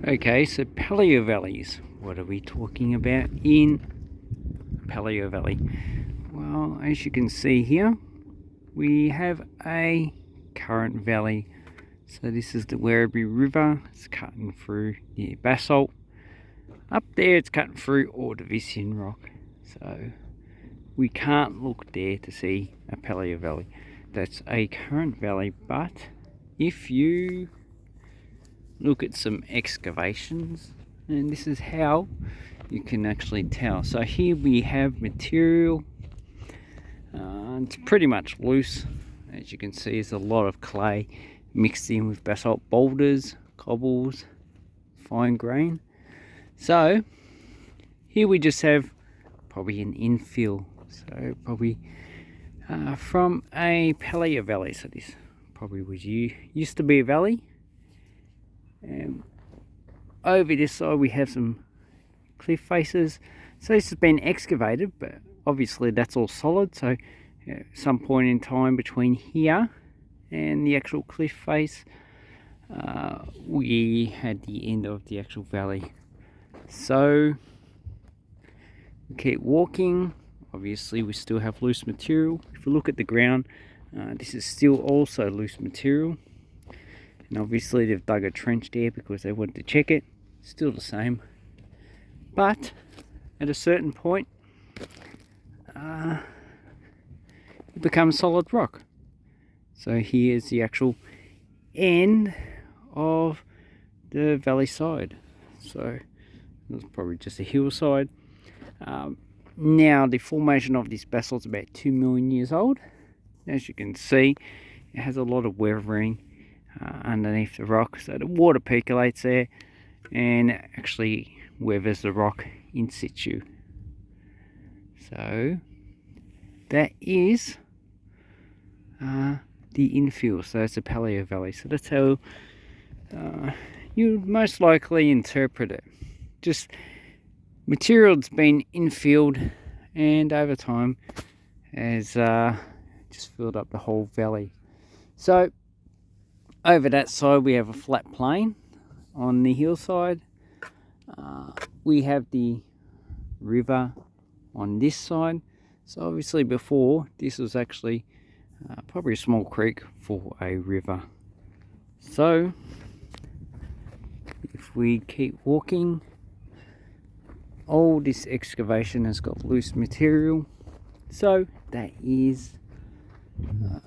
Okay, so Palaeovalleys. What are we talking about in Palaeovalley? Well, as you can see here, we have a current valley. So this is the Werribee River. It's cutting through the basalt. Up there it's cutting through Ordovician rock. So we can't look there to see a Palaeovalley. That's a current valley, but if you look at some excavations, and this is how you can actually tell. So here we have material. It's pretty much loose. As you can see, there's a lot of clay mixed in with basalt boulders, cobbles, fine grain. So here we just have probably an infill. So probably from a Palaeovalley. So this probably was used to be a valley. And over this side we have some cliff faces. So this has been excavated, but obviously that's all solid. So at some point in time between here and the actual cliff face, we had the end of the actual valley. So we keep walking. Obviously we still have loose material. If you look at the ground, this is still also loose material. And obviously they've dug a trench there because they wanted to check it. Still the same. But at a certain point, it becomes solid rock. So here's the actual end of the valley side. So it's probably just a hillside. Now the formation of this basalt is about 2 million years old. As you can see, it has a lot of weathering underneath the rock, so the water percolates there and actually weathers the rock in situ. So that is the infill, so it's a Palaeovalley. So that's how you most likely interpret it. Just material that's been infilled and over time has just filled up the whole valley. So over that side we have a flat plain on the hillside. We have the river on this side. So obviously before, this was actually probably a small creek for a river. So if we keep walking, all this excavation has got loose material. So that is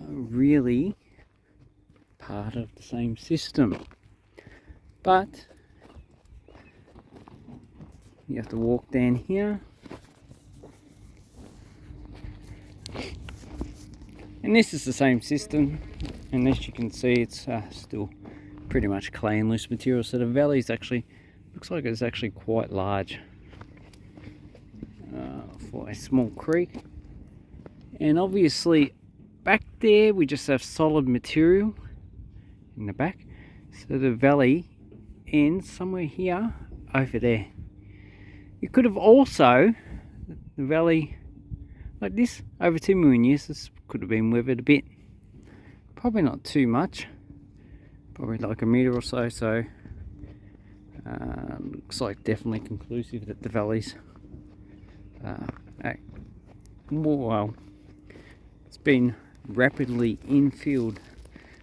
really part of the same system, but you have to walk down here, and this is the same system, and as you can see it's still pretty much clay and loose material. So the valley is actually, looks like it's actually quite large for a small creek. And obviously back there we just have solid material in the back, so the valley ends somewhere here over there. You could have also, the valley like this, over 2 million years, this could have been weathered a bit, probably not too much, probably like a meter or so. So looks like definitely conclusive that the valley's well, it's been rapidly infilled,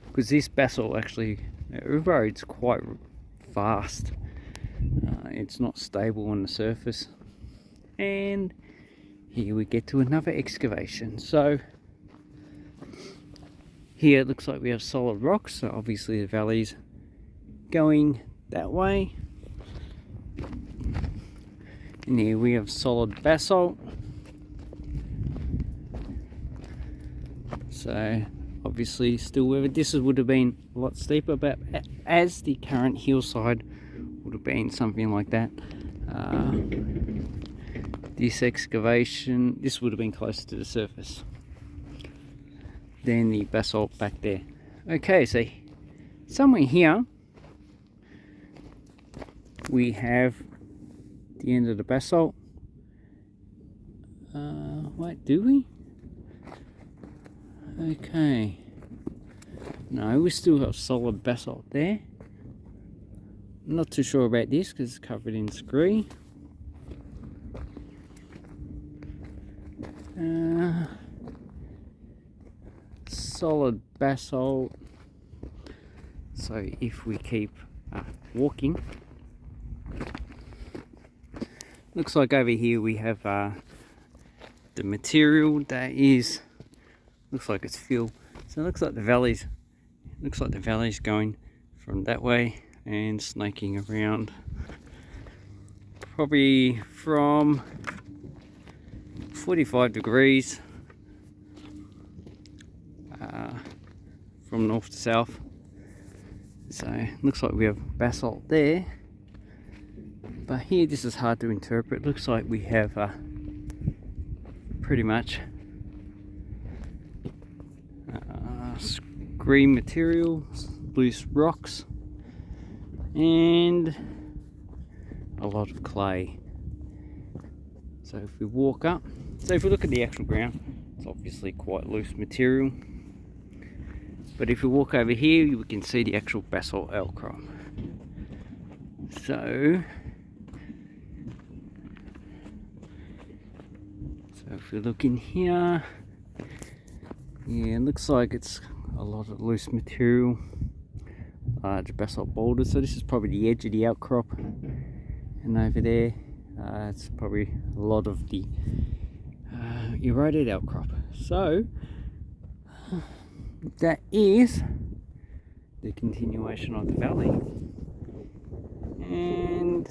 because this basalt actually erodes quite fast. It's not stable on the surface. And here we get to another excavation. So here it looks like we have solid rocks, so obviously the valley's going that way. And here we have solid basalt. So obviously still weathered. This would have been a lot steeper, but as the current hillside would have been something like that. This excavation, this would have been closer to the surface than the basalt back there. Okay, so somewhere here we have the end of the basalt. Wait, do we? Okay. No, we still have solid basalt there. not too sure about this because it's covered in scree. Solid basalt. So if we keep walking, looks like over here we have the material that is, looks like it's fill. So it looks like the valleys, going from that way and snaking around, probably from 45 degrees from north to south. So looks like we have basalt there, but here this is hard to interpret. Looks like we have pretty much scree material, loose rocks, and a lot of clay. So if we walk up, so if we look at the actual ground, it's obviously quite loose material. But if we walk over here, we can see the actual basalt outcrop. So if we look in here, yeah, it looks like it's a lot of loose material, large basalt boulders. So this is probably the edge of the outcrop, and over there, it's probably a lot of the eroded outcrop. So that is the continuation of the valley, and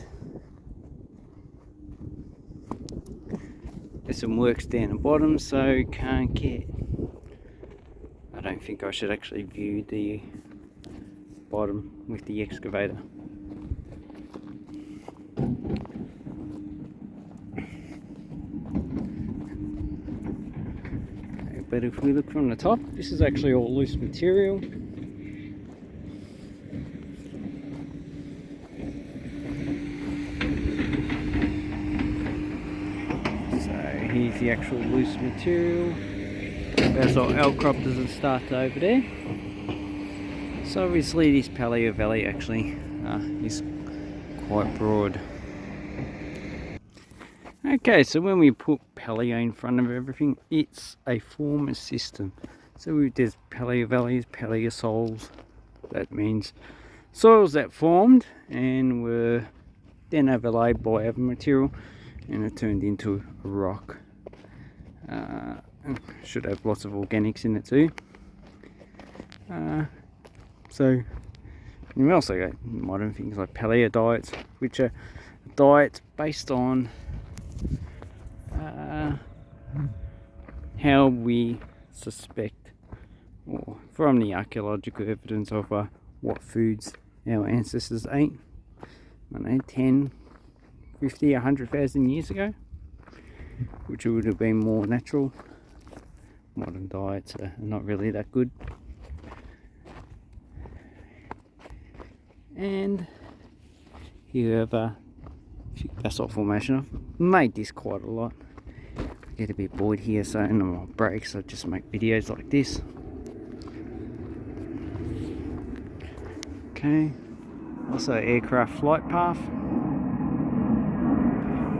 there's some works down the bottom, so can't get, I don't think I should actually view the bottom with the excavator. But if we look from the top, this is actually all loose material. So here's the actual loose material. Basalt outcrop doesn't start over there. So obviously this Palaeovalleys actually is quite broad. Okay, so when we put paleo in front of everything, it's a former system. So there's Palaeovalleys, Palaeosols. That means soils that formed and were then overlaid by other material, and it turned into a rock. Should have lots of organics in it too. So we also got modern things like paleo diets, which are diets based on how we suspect, or from the archaeological evidence of what foods our ancestors ate, I don't know, 10, 50, 100,000 years ago, which would have been more natural. Modern diets are not really that good. And here we have a basalt formation. I've made this quite a lot. I get a bit bored here, so in my breaks I just make videos like this. Okay, also aircraft flight path.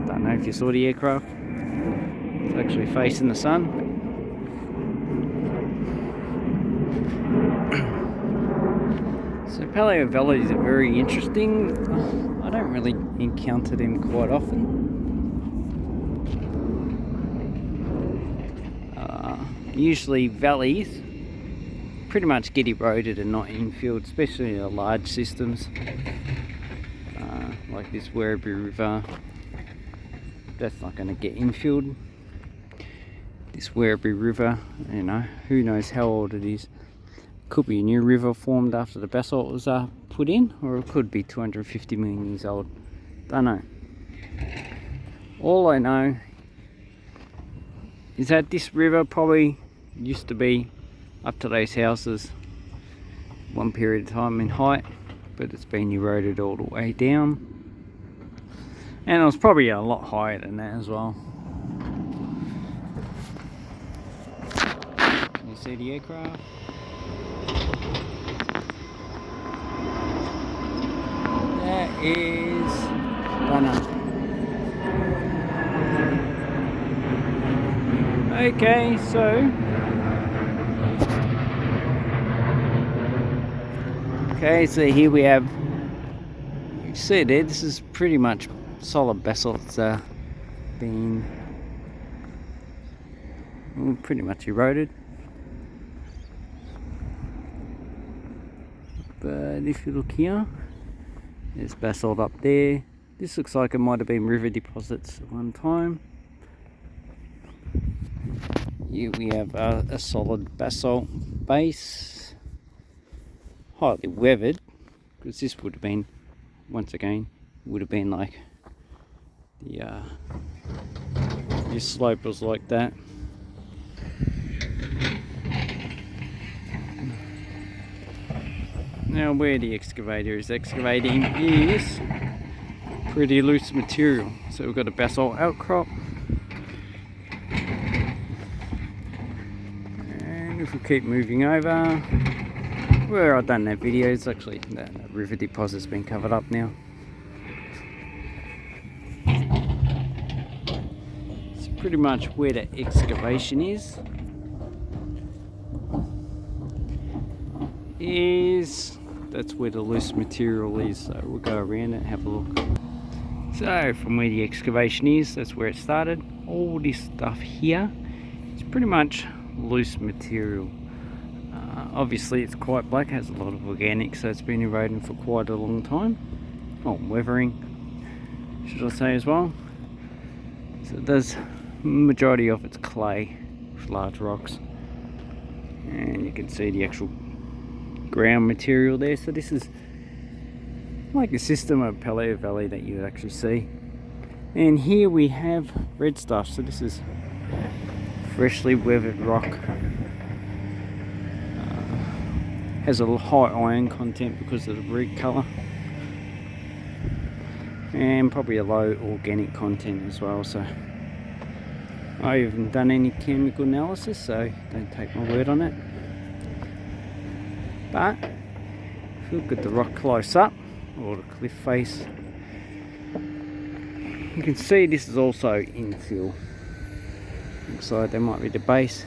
Don't know if you saw the aircraft. It's actually facing the sun. So Palaeovalleys are very interesting. I don't really encounter them quite often. Usually valleys pretty much get eroded and not infilled, especially in the large systems like this Werribee River. That's not going to get infilled. This Werribee River, you know, who knows how old it is. Could be a new river formed after the basalt was put in, or it could be 250 million years old. Don't know. All I know is that this river probably used to be up to those houses one period of time in height, but it's been eroded all the way down, and it was probably a lot higher than that as well. You see the aircraft? That is banana. Okay, so here we have, you see there, this is pretty much solid basalt. It's been pretty much eroded. But if you look here, there's basalt up there. This looks like it might have been river deposits at one time. Here we have a solid basalt base, highly weathered, because this would have been, once again, would have been like the your slope was like that. Now where the excavator is excavating is pretty loose material. So we've got a basalt outcrop, and if we keep moving over, where I've done that video, it's actually that river deposit's been covered up now. It's pretty much where the excavation is that's where the loose material is. So we'll go around and have a look. So from where the excavation is, that's where it started. All this stuff here is pretty much loose material. Obviously it's quite black, has a lot of organic, so it's been eroding for quite a long time. Oh, weathering, should I say as well. So there's majority of it's clay with large rocks, and you can see the actual ground material there. So this is like a system of Palaeovalleys that you would actually see. And here we have red stuff. So this is freshly weathered rock. Has a high iron content because of the red colour, and probably a low organic content as well. So I haven't done any chemical analysis, so don't take my word on it. But if you look at the rock close up, or the cliff face, you can see this is also infill. Looks like there might be the base,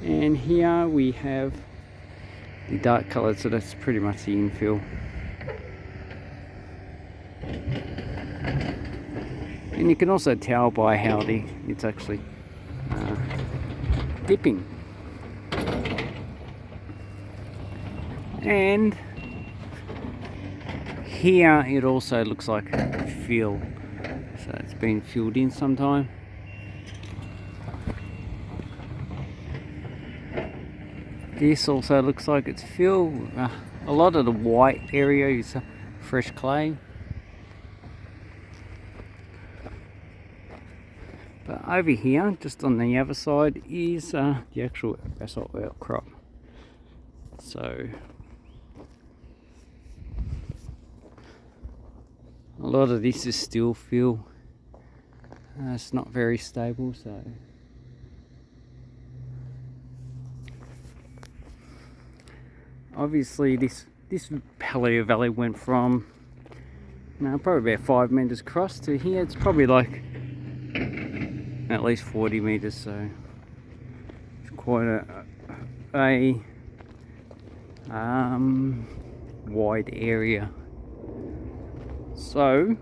and here we have the dark coloured, so that's pretty much the infill. And you can also tell by how it's actually dipping. And here it also looks like fill, so it's been filled in sometime. This also looks like it's filled. A lot of the white area is fresh clay. But over here, just on the other side, is the actual basalt outcrop. So a lot of this is still fill. It's not very stable, so obviously this Palaeovalleys went from probably about 5 meters across to here. It's probably like at least 40 meters, so it's quite a wide area. So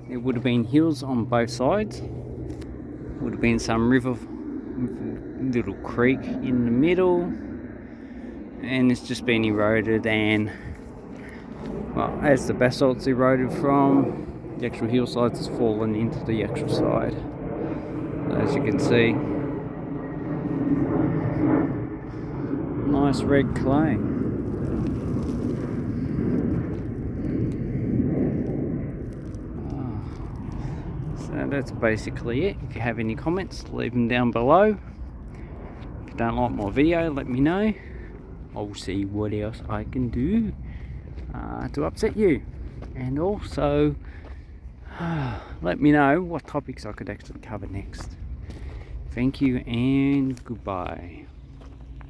there would have been hills on both sides, would have been some river, little creek in the middle, and it's just been eroded, and well, as the basalt's eroded from the actual hillsides, it's fallen into the actual side. As you can see, nice red clay. So that's basically it. If you have any comments, leave them down below. If you don't like my video, let me know. I'll see what else I can do to upset you, and also let me know what topics I could actually cover next. Thank you and goodbye.